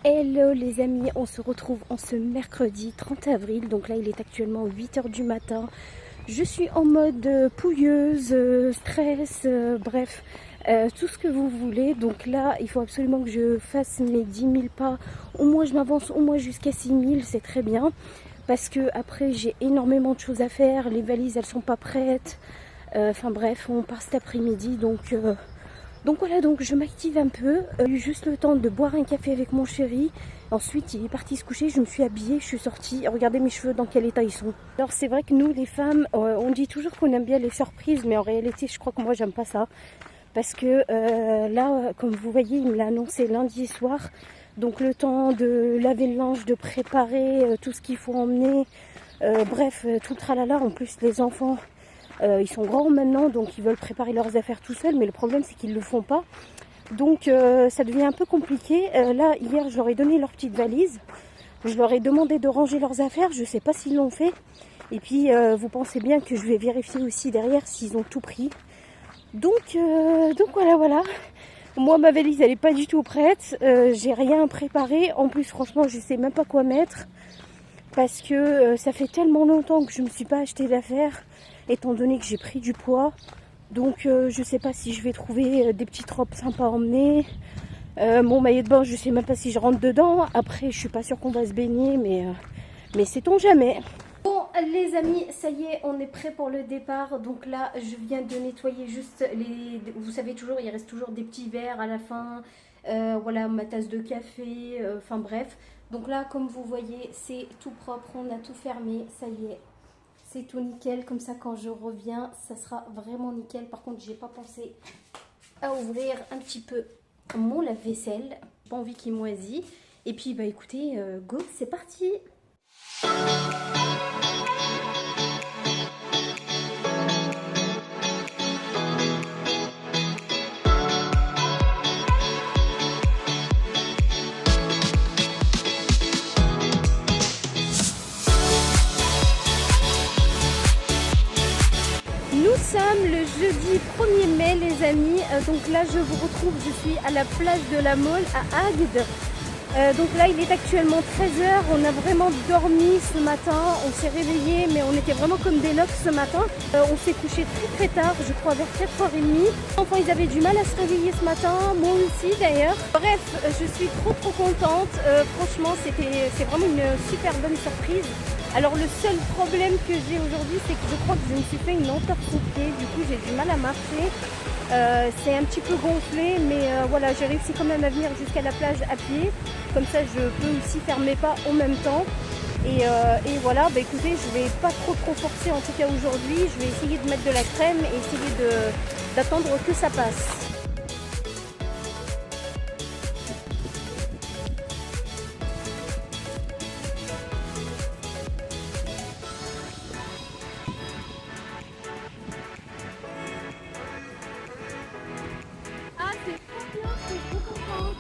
Hello les amis, on se retrouve en ce mercredi 30 avril. Donc là il est actuellement 8 h du matin. Je suis en mode pouilleuse, stress, bref, tout ce que vous voulez. Donc là il faut absolument que je fasse mes 10 000 pas. Au moins je m'avance au moins jusqu'à 6 000, c'est très bien. Parce que après j'ai énormément de choses à faire, les valises elles sont pas prêtes. Enfin bref, on part cet après-midi donc voilà, donc je m'active un peu. J'ai eu juste le temps de boire un café avec mon chéri. Ensuite, il est parti se coucher, je me suis habillée, je suis sortie. Regardez mes cheveux, dans quel état ils sont. Alors c'est vrai que nous, les femmes, on dit toujours qu'on aime bien les surprises, mais en réalité, je crois que moi, j'aime pas ça. Parce que là, comme vous voyez, il me l'a annoncé lundi soir. Donc le temps de laver le linge, de préparer tout ce qu'il faut emmener. Bref, tout le tralala. En plus, les enfants... ils sont grands maintenant, donc ils veulent préparer leurs affaires tout seuls, mais le problème c'est qu'ils ne le font pas. Donc ça devient un peu compliqué. Là, hier, je leur ai donné leur petite valise. Je leur ai demandé de ranger leurs affaires. Je ne sais pas s'ils l'ont fait. Et puis, vous pensez bien que je vais vérifier aussi derrière s'ils ont tout pris. Donc voilà. Moi, ma valise, elle n'est pas du tout prête. J'ai rien préparé. En plus, franchement, je ne sais même pas quoi mettre. Parce que ça fait tellement longtemps que je ne me suis pas acheté d'affaires, étant donné que j'ai pris du poids. Donc je ne sais pas si je vais trouver des petites robes sympas à emmener. Mon maillot de bain, je ne sais même pas si je rentre dedans. Après, je suis pas sûre qu'on va se baigner, mais sait-on jamais. Bon les amis, ça y est, on est prêt pour le départ. Donc là, je viens de nettoyer juste les... Vous savez toujours, il reste toujours des petits verres à la fin. Voilà, ma tasse de café, enfin bref. Donc là, comme vous voyez, c'est tout propre, on a tout fermé, ça y est. C'est tout nickel, comme ça quand je reviens, ça sera vraiment nickel. Par contre, j'ai pas pensé à ouvrir un petit peu mon lave-vaisselle. J'ai pas envie qu'il moisit. Et puis, bah écoutez, go, c'est parti! Nous sommes le jeudi 1er mai les amis, donc là je vous retrouve, je suis à la plage de la Mole à Agde. Donc là il est actuellement 13 h, on a vraiment dormi ce matin, on s'est réveillé mais on était vraiment comme des loques ce matin. On s'est couché très tard, je crois vers 4 h 30. Les enfants ils avaient du mal à se réveiller ce matin, moi aussi d'ailleurs. Bref, je suis trop contente, franchement c'est vraiment une super bonne surprise. Alors le seul problème que j'ai aujourd'hui, c'est que je crois que je me suis fait une entorse au pied, du coup j'ai du mal à marcher. C'est un petit peu gonflé, mais voilà, j'ai réussi quand même à venir jusqu'à la plage à pied. Comme ça je peux aussi faire mes pas en même temps. Et voilà, bah écoutez, je vais pas trop forcer en tout cas aujourd'hui. Je vais essayer de mettre de la crème et essayer d'attendre que ça passe. Ah, c'est trop bien, je suis trop contente.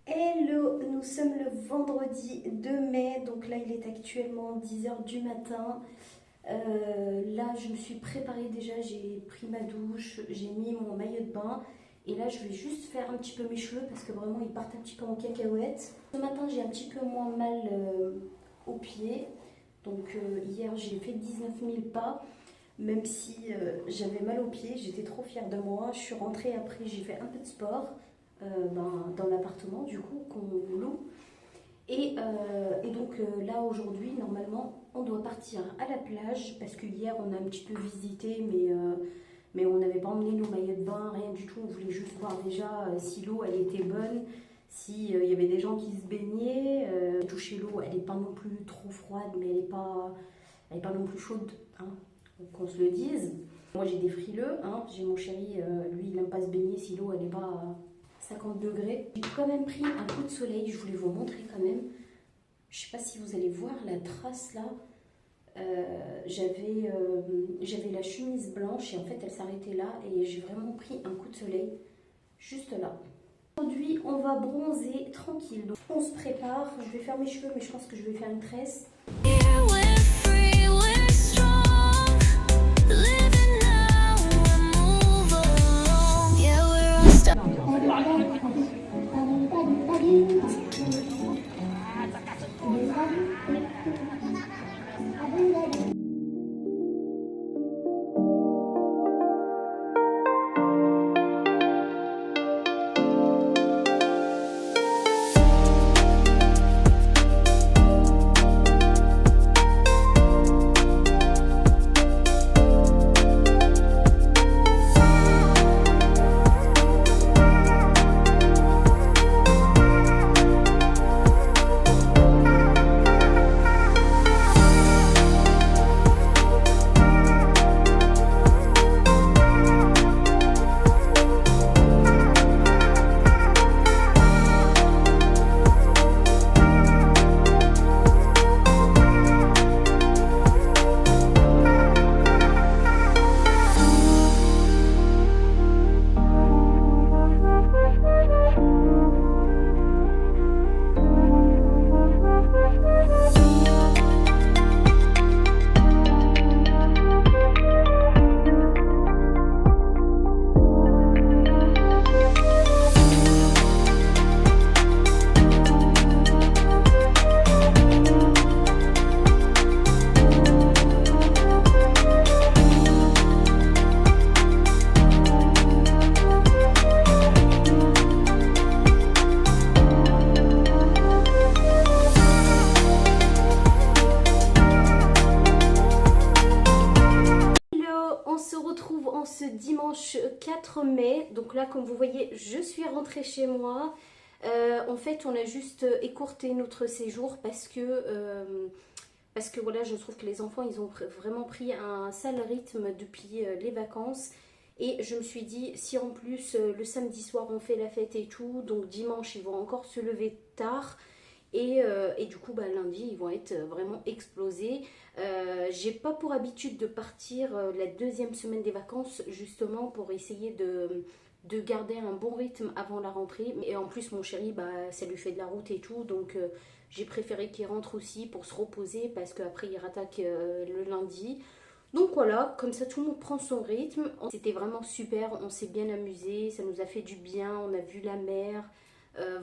Hello, nous sommes le vendredi 2 mai, donc là il est actuellement 10 h du matin. Là je me suis préparée déjà, j'ai pris ma douche, j'ai mis mon maillot de bain et là je vais juste faire un petit peu mes cheveux parce que vraiment ils partent un petit peu en cacahuète. Ce matin j'ai un petit peu moins mal aux pieds, donc hier j'ai fait 19 000 pas. Même si j'avais mal aux pieds, j'étais trop fière de moi. Je suis rentrée après, j'ai fait un peu de sport dans l'appartement du coup qu'on loue. Et donc là aujourd'hui, normalement, on doit partir à la plage parce que hier on a un petit peu visité, mais on n'avait pas emmené nos maillots de bain, rien du tout. On voulait juste voir déjà si l'eau elle était bonne, s'il y avait des gens qui se baignaient. Toucher l'eau, elle n'est pas non plus trop froide, mais elle est pas non plus chaude, hein, qu'on se le dise. Moi j'ai des frileux, hein. J'ai mon chéri, lui il n'aime pas se baigner si l'eau elle n'est pas à 50 degrés. J'ai quand même pris un coup de soleil, je voulais vous montrer quand même. Je sais pas si vous allez voir la trace là. j'avais la chemise blanche et en fait elle s'arrêtait là et j'ai vraiment pris un coup de soleil juste là. Aujourd'hui on va bronzer tranquille, donc on se prépare, je vais faire mes cheveux mais je pense que je vais faire une tresse. Ce dimanche 4 mai, donc là comme vous voyez je suis rentrée chez moi. En fait on a juste écourté notre séjour parce que voilà, je trouve que les enfants ils ont vraiment pris un sale rythme depuis les vacances et je me suis dit si en plus le samedi soir on fait la fête et tout, donc dimanche ils vont encore se lever tard. Et du coup, lundi, ils vont être vraiment explosés. J'ai pas pour habitude de partir la deuxième semaine des vacances, justement pour essayer de garder un bon rythme avant la rentrée. Et en plus, mon chéri, ça lui fait de la route et tout. Donc, j'ai préféré qu'il rentre aussi pour se reposer parce qu'après, il rattaque le lundi. Donc voilà, comme ça tout le monde prend son rythme. C'était vraiment super, on s'est bien amusé, ça nous a fait du bien, on a vu la mer.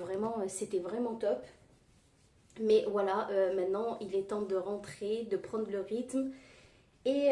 Vraiment, c'était vraiment top. Mais voilà, maintenant il est temps de rentrer, de prendre le rythme. Et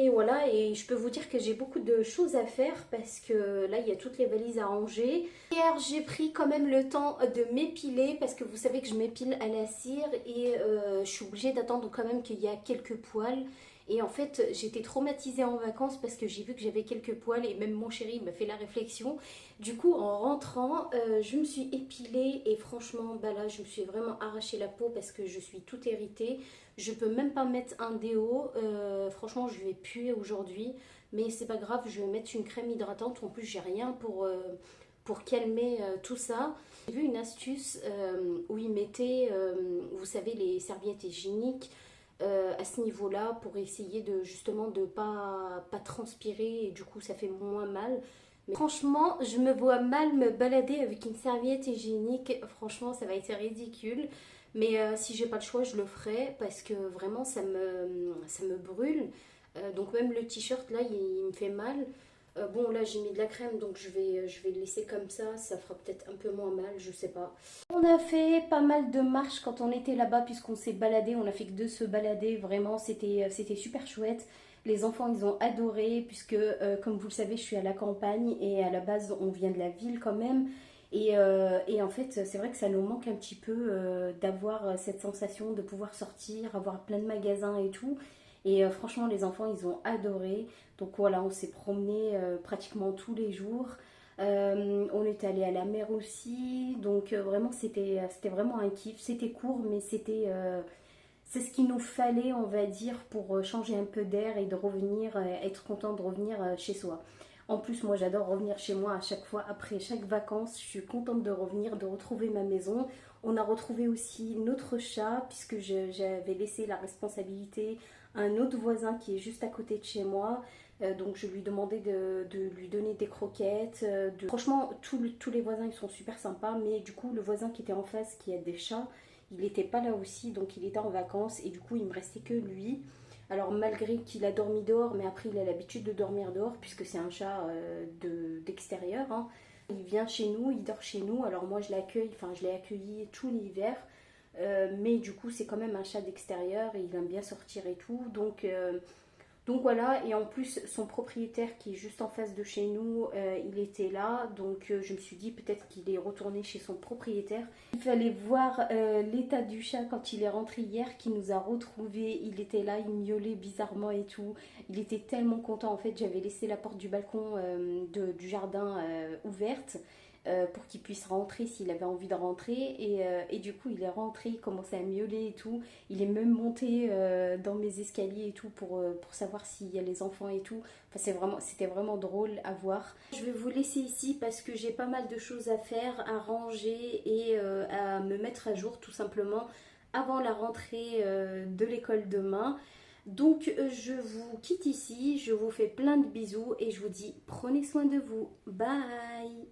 voilà, et je peux vous dire que j'ai beaucoup de choses à faire parce que là il y a toutes les valises à ranger. Hier j'ai pris quand même le temps de m'épiler parce que vous savez que je m'épile à la cire et je suis obligée d'attendre quand même qu'il y a quelques poils. Et en fait j'étais traumatisée en vacances parce que j'ai vu que j'avais quelques poils et même mon chéri m'a fait la réflexion. Du coup en rentrant je me suis épilée et franchement là je me suis vraiment arraché la peau parce que je suis toute irritée. Je peux même pas mettre un déo, franchement je vais puer aujourd'hui, mais c'est pas grave, je vais mettre une crème hydratante. En plus j'ai rien pour calmer tout ça. J'ai vu une astuce où ils mettaient, vous savez, les serviettes hygiéniques à ce niveau-là pour essayer de justement de pas transpirer et du coup ça fait moins mal. Mais franchement, je me vois mal me balader avec une serviette hygiénique. Franchement, ça va être ridicule. Mais si j'ai pas le choix, je le ferai parce que vraiment, ça me brûle. Donc même le t-shirt, là, il me fait mal. Bon, là, j'ai mis de la crème, donc je vais le laisser comme ça. Ça fera peut-être un peu moins mal, je sais pas. On a fait pas mal de marches quand on était là-bas puisqu'on s'est baladé. On a fait que de se balader. Vraiment, c'était super chouette. Les enfants, ils ont adoré puisque, comme vous le savez, je suis à la campagne et à la base, on vient de la ville quand même. Et en fait, c'est vrai que ça nous manque un petit peu d'avoir cette sensation de pouvoir sortir, avoir plein de magasins et tout. Et franchement, les enfants, ils ont adoré. Donc voilà, on s'est promené pratiquement tous les jours. On est allé à la mer aussi. Donc vraiment, c'était vraiment un kiff. C'était court, mais c'est ce qu'il nous fallait, on va dire, pour changer un peu d'air et de revenir, être content de revenir chez soi. En plus, moi, j'adore revenir chez moi à chaque fois, après chaque vacances. Je suis contente de revenir, de retrouver ma maison. On a retrouvé aussi notre chat, puisque j'avais laissé la responsabilité un autre voisin qui est juste à côté de chez moi. Donc je lui demandais de lui donner des croquettes. Franchement, tous les voisins ils sont super sympas. Mais du coup, le voisin qui était en face, qui a des chats, il n'était pas là aussi. Donc il était en vacances. Et du coup, il me restait que lui. Alors malgré qu'il a dormi dehors, mais après il a l'habitude de dormir dehors puisque c'est un chat d'extérieur, hein. Il vient chez nous, il dort chez nous. Alors moi je l'accueille, enfin je l'ai accueilli tout l'hiver. Mais du coup c'est quand même un chat d'extérieur et il aime bien sortir et tout. Donc voilà, et en plus son propriétaire qui est juste en face de chez nous, il était là, donc je me suis dit peut-être qu'il est retourné chez son propriétaire. Il fallait voir l'état du chat quand il est rentré hier, qui nous a retrouvés, il était là, il miaulait bizarrement et tout. Il était tellement content, en fait j'avais laissé la porte du balcon du jardin ouverte. Pour qu'il puisse rentrer s'il avait envie de rentrer et du coup il est rentré, il commençait à miauler et tout, il est même monté dans mes escaliers et tout pour savoir s'il y a les enfants et tout, enfin c'était vraiment drôle à voir. Je vais vous laisser ici parce que j'ai pas mal de choses à faire, à ranger et à me mettre à jour tout simplement avant la rentrée de l'école demain. Donc je vous quitte ici, je vous fais plein de bisous et je vous dis prenez soin de vous, bye.